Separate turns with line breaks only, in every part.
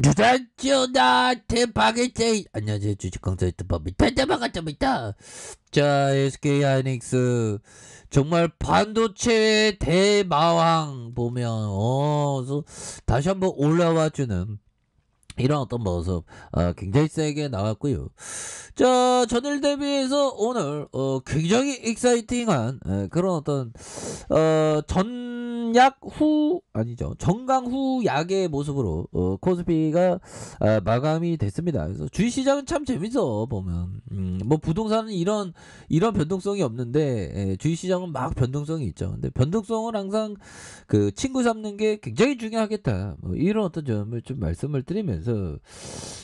주산지오 나한테 파괴제. 안녕하세요, 주식강사 유튜버입니다. 반갑습니다. 자, SK하이닉스 정말 반도체의 대마왕 보면 다시 한번 올라와주는 이런 어떤 모습 굉장히 세게 나왔고요. 자, 전일 대비해서 오늘 굉장히 익사이팅한 그런 어떤 전약 후 아니죠, 정강 후 약의 모습으로 코스피가 마감이 됐습니다. 그래서 주식시장은 참 재밌어 보면 뭐 부동산은 이런 변동성이 없는데 주식시장은 막 변동성이 있죠. 근데 변동성은 항상 그 친구 잡는 게 굉장히 중요하겠다, 뭐 이런 어떤 점을 좀 말씀을 드리면서,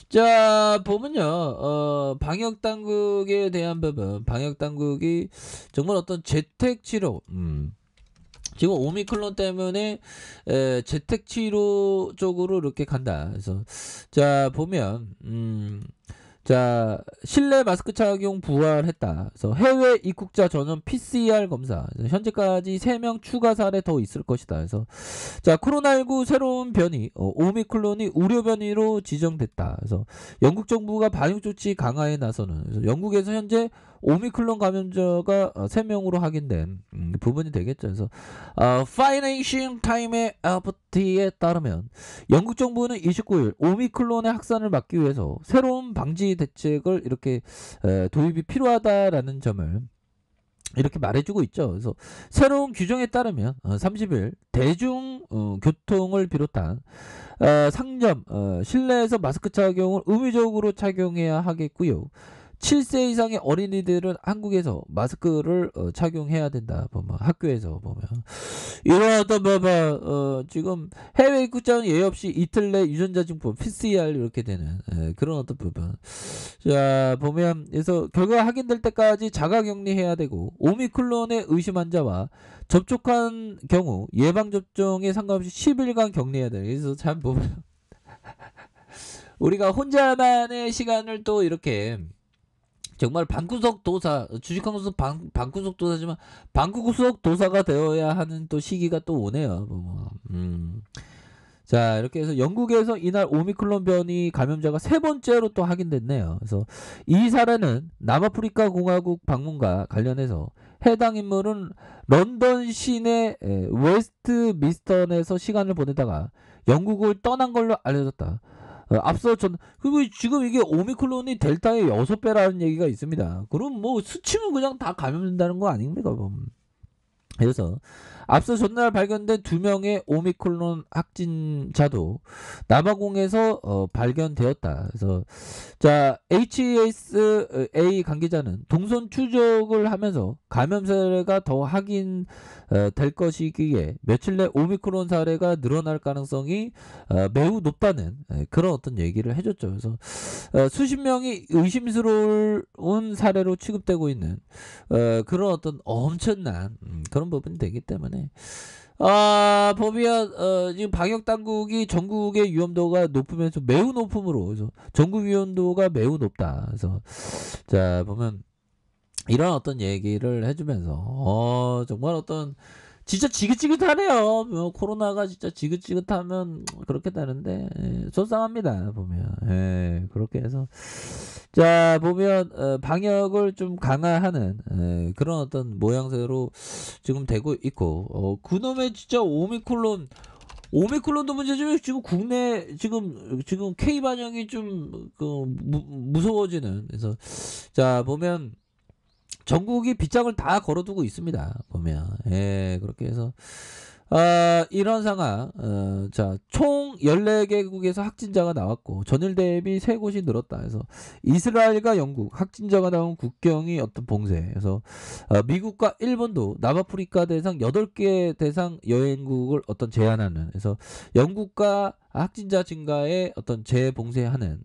자 보면요, 방역 당국에 대한 부분, 방역 당국이 정말 어떤 재택 치료, 지금 오미클론 때문에 재택 치료 쪽으로 이렇게 간다. 그래서 자 보면 자, 실내 마스크 착용 부활했다. 그래서 해외 입국자 전원 PCR 검사. 현재까지 3명 추가 사례 더 있을 것이다. 그래서 자, 코로나19 새로운 변이 오미클론이 우려 변이로 지정됐다. 그래서 영국 정부가 방역 조치 강화에 나서는, 그래서 영국에서 현재 오미클론 감염자가 3명으로 확인된 부분이 되겠죠. 그래서 파이낸싱 타임의 FT에 따르면 영국 정부는 29일 오미클론의 확산을 막기 위해서 새로운 방지 대책을 이렇게 도입이 필요하다라는 점을 이렇게 말해주고 있죠. 그래서 새로운 규정에 따르면 30일 대중 교통을 비롯한 상점, 실내에서 마스크 착용을 의무적으로 착용해야 하겠고요. 7세 이상의 어린이들은 한국에서 마스크를 착용해야 된다. 보면 학교에서 보면 이런 어떤 지금 해외 입국자는 예외 없이 이틀 내 유전자 증폭 PCR 이렇게 되는 그런 어떤 부분. 자 보면 그래서 결과가 확인될 때까지 자가 격리해야 되고, 오미클론의 의심 환자와 접촉한 경우 예방 접종에 상관없이 10일간 격리해야 돼. 그래서 참 보면 우리가 혼자만의 시간을 또 이렇게 정말 방구석 도사, 주식하면서 방구석 도사지만 방구석 도사가 되어야 하는 또 시기가 또 오네요. 자, 이렇게 해서 영국에서 이날 오미클론 변이 감염자가 3번째로 또 확인됐네요. 그래서 이 사례는 남아프리카 공화국 방문과 관련해서 해당 인물은 런던 시내 웨스트 미스턴에서 시간을 보내다가 영국을 떠난 걸로 알려졌다. 앞서 그리고 지금 이게 오미클론이 델타의 6배라는 얘기가 있습니다. 그럼 뭐 스치면 그냥 다 감염된다는 거 아닙니까? 그래서 앞서 전날 발견된 2명의 오미클론 확진자도 남아공에서 발견되었다. 그래서 자, HSA 관계자는 동선 추적을 하면서 감염 사례가 더 확인될 것이기에 며칠 내 오미크론 사례가 늘어날 가능성이 매우 높다는 그런 어떤 얘기를 해줬죠. 그래서 수십 명이 의심스러운 사례로 취급되고 있는 그런 어떤 엄청난 그런 부분이 되기 때문에 보면 지금 방역 당국이 전국의 위험도가 높으면서 매우 높음으로, 그래서 전국 위험도가 매우 높다. 그래서 자 보면 이런 어떤 얘기를 해주면서 정말 어떤 진짜 지긋지긋하네요. 뭐 코로나가 진짜 지긋지긋하면 그렇게 되는데 속상합니다. 보면 그렇게 해서 자 보면 방역을 좀 강화하는 그런 어떤 모양새로 지금 되고 있고, 그놈의 진짜 오미클론도 문제지만 지금 국내 지금 K 반영이 좀 무서워지는. 그래서 자 보면 전국이 빗장을 다 걸어두고 있습니다. 보면 그렇게 해서 이런 상황. 자, 총 14개국에서 확진자가 나왔고 전일 대비 3곳이 늘었다. 그래서 이스라엘과 영국 확진자가 나온 국경이 어떤 봉쇄. 그래서 미국과 일본도 남아프리카 대상 8개 대상 여행국을 어떤 제한하는. 그래서 영국과 확진자 증가에 어떤 재봉쇄하는.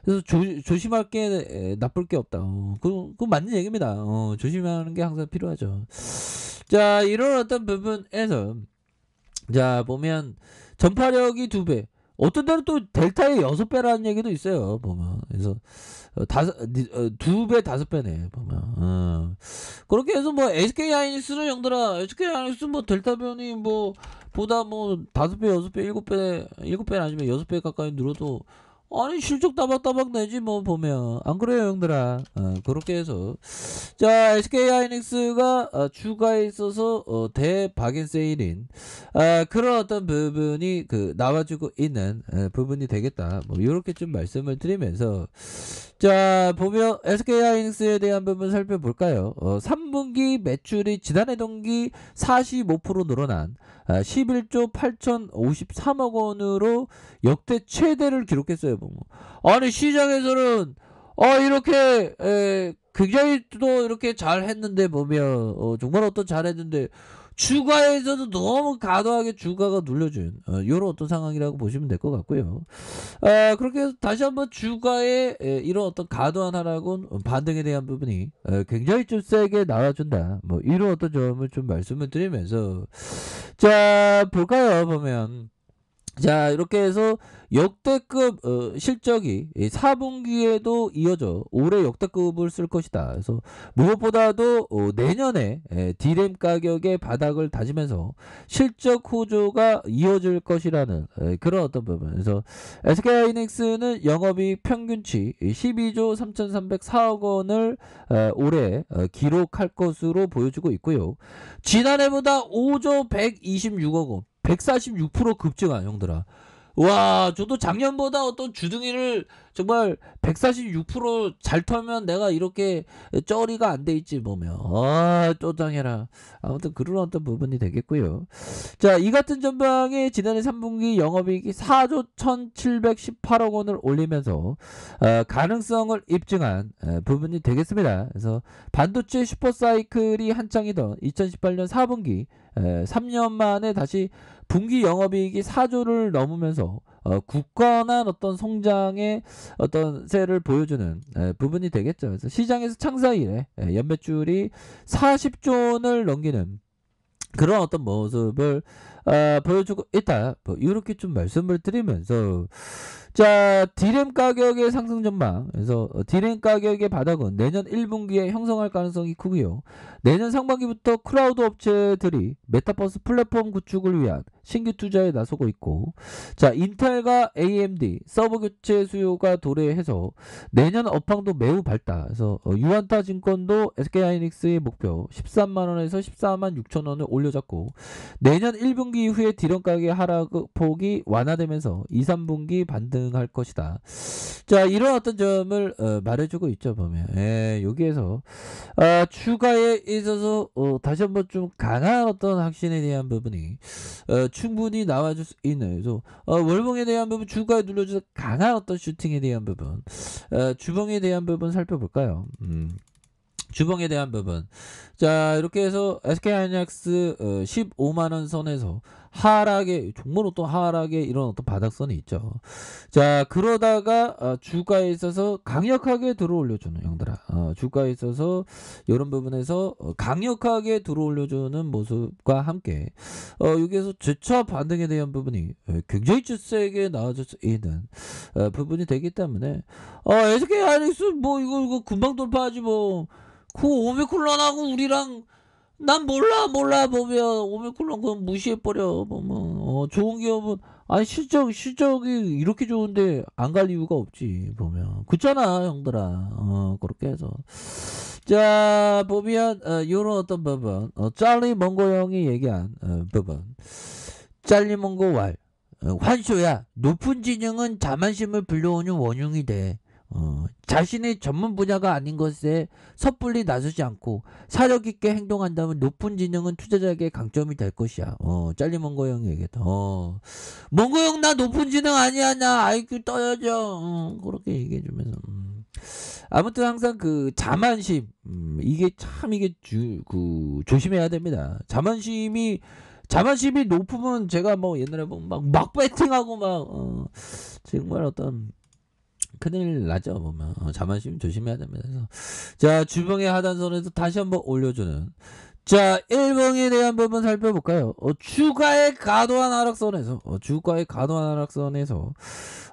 그래서 조심할 게 나쁠 게 없다. 그거 맞는 얘기입니다. 조심하는 게 항상 필요하죠. 자, 이런 어떤 부분에서 자 보면 전파력이 2배, 어떤 데는 또 델타의 6배라는 얘기도 있어요. 보면. 그래서 2배 5배네. 보면. 그렇게 해서 뭐 SK 하이닉스는 형들아, SK 하이닉스 뭐 델타 변이 뭐 보다 뭐 5배 6배 7배 아니면 6배 가까이 늘어도 아니 실적 따박따박 내지 뭐 보면. 안 그래요 형들아? 그렇게 해서 자 SK 하이닉스가 주가에 있어서 대박인 세일인 그런 어떤 부분이 그 나와주고 있는 부분이 되겠다. 뭐 이렇게 좀 말씀을 드리면서 자 보면 SK 하이닉스에 대한 부분 살펴볼까요? 3분기 매출이 지난해 동기 45% 늘어난 11조 8,053억 원으로 역대 최대를 기록했어요. 보면. 아니 시장에서는 이렇게 굉장히 또 이렇게 잘 했는데 보면 정말 어떤 잘했는데 주가에서도 너무 과도하게 주가가 눌려준 이런 어떤 상황이라고 보시면 될 것 같고요. 그렇게 해서 다시 한번 주가의 이런 어떤 과도한 하락은 반등에 대한 부분이 굉장히 좀 세게 나와준다. 뭐 이런 어떤 점을 좀 말씀을 드리면서 자 볼까요 보면 자 이렇게 해서 역대급 실적이 4분기에도 이어져 올해 역대급을 쓸 것이다. 그래서 무엇보다도 내년에 D램 가격의 바닥을 다지면서 실적 호조가 이어질 것이라는 그런 어떤 부분. 그래서 SK하이닉스는 영업이익 평균치 12조 3,304억 원을 올해 기록할 것으로 보여주고 있고요. 지난해보다 5조 126억 원 146% 급증한 형들아. 와, 저도 작년보다 어떤 주둥이를 정말 146%잘 털면 내가 이렇게 쩌리가 안 돼 있지 보면. 쪼장해라. 아무튼 그런 어떤 부분이 되겠고요. 자, 이 같은 전방에 지난해 3분기 영업이익이 4조 1,718억 원을 올리면서 가능성을 입증한 부분이 되겠습니다. 그래서 반도체 슈퍼사이클이 한창이던 2018년 4분기 3년 만에 다시 분기 영업이익이 4조를 넘으면서 굳건한 어떤 성장의 어떤 세를 보여주는 부분이 되겠죠. 그래서 시장에서 창사 이래 연매출이 40조 원을 넘기는 그런 어떤 모습을 보여주고 있다. 뭐 이렇게 좀 말씀을 드리면서 자 D램 가격의 상승 전망. 그래서 D램 가격의 바닥은 내년 1분기에 형성할 가능성이 크고요. 내년 상반기부터 클라우드 업체들이 메타버스 플랫폼 구축을 위한 신규 투자에 나서고 있고 자 인텔과 AMD 서버 교체 수요가 도래해서 내년 업황도 매우 밝다. 그래서 유안타 증권도 SK하이닉스의 목표 13만원에서 14만 6천원을 올려잡고 내년 1분기 이후에 D램 가격의 하락폭이 완화되면서 2, 3분기 반등할 것이다. 자 이런 어떤 점을 말해주고 있죠. 보면 여기에서 추가에 있어서 다시 한번 좀 강한 어떤 확신에 대한 부분이 충분히 나와줄 수 있는. 그래서 월봉에 대한 부분 주가에 눌러줘서 강한 어떤 슈팅에 대한 부분 주봉에 대한 부분 살펴볼까요? 주봉에 대한 부분 자 이렇게 해서 SK하이닉스 15만원 선에서 하락에 정말 어떤 하락에 이런 어떤 바닥선이 있죠. 자 그러다가 주가에 있어서 강력하게 들어올려주는 형들아 주가에 있어서 이런 부분에서 강력하게 들어올려주는 모습과 함께 여기에서 재차 반등에 대한 부분이 굉장히 세게 나와줄 수 있는 부분이 되기 때문에 SK하이닉스 뭐 이거 금방 돌파하지 뭐. 그 오미클론하고 우리랑 난 몰라 보면 오미클론 그건 무시해버려 보면 좋은 기업은 아니 실적이 이렇게 좋은데 안 갈 이유가 없지 보면 그렇잖아 형들아 그렇게 해서 자 보면 요런 어떤 부분 짤리 몽고 형이 얘기한 부분 짤리 몽고 왈 환쇼야 높은 지능은 자만심을 불러오는 원흉이 돼. 자신의 전문 분야가 아닌 것에 섣불리 나서지 않고 사력 있게 행동한다면 높은 지능은 투자자에게 강점이 될 것이야. 짤리 몽고 형이 얘기했다. 몽고 형 나 높은 지능 아니야. 나 IQ 떠야죠. 그렇게 얘기해주면서 아무튼 항상 그 자만심 이게 참 이게 조심해야 됩니다. 자만심이 높으면 제가 뭐 옛날에 막 배팅하고 막 정말 어떤 큰일 나죠 보면 자만심 조심해야 됩니다. 그래서 자 주봉의 하단선에서 다시 한번 올려주는 자, 일봉에 대한 부분 살펴볼까요? 주가의 과도한 하락선에서,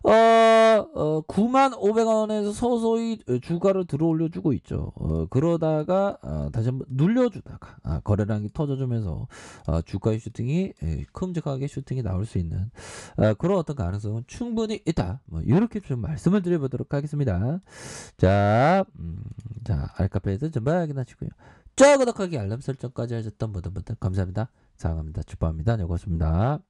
95,500원에서 서서히 주가를 들어 올려주고 있죠. 그러다가, 다시 한번 눌려주다가, 거래량이 터져주면서, 주가의 슈팅이, 큼직하게 슈팅이 나올 수 있는, 그런 어떤 가능성은 충분히 있다. 뭐, 이렇게 좀 말씀을 드려보도록 하겠습니다. 자, 알카페에서 전부 확인하시고요. 구독하기 알람 설정까지 하셨던 모든 분들 감사합니다. 사랑합니다. 축복합니다. 여고습니다.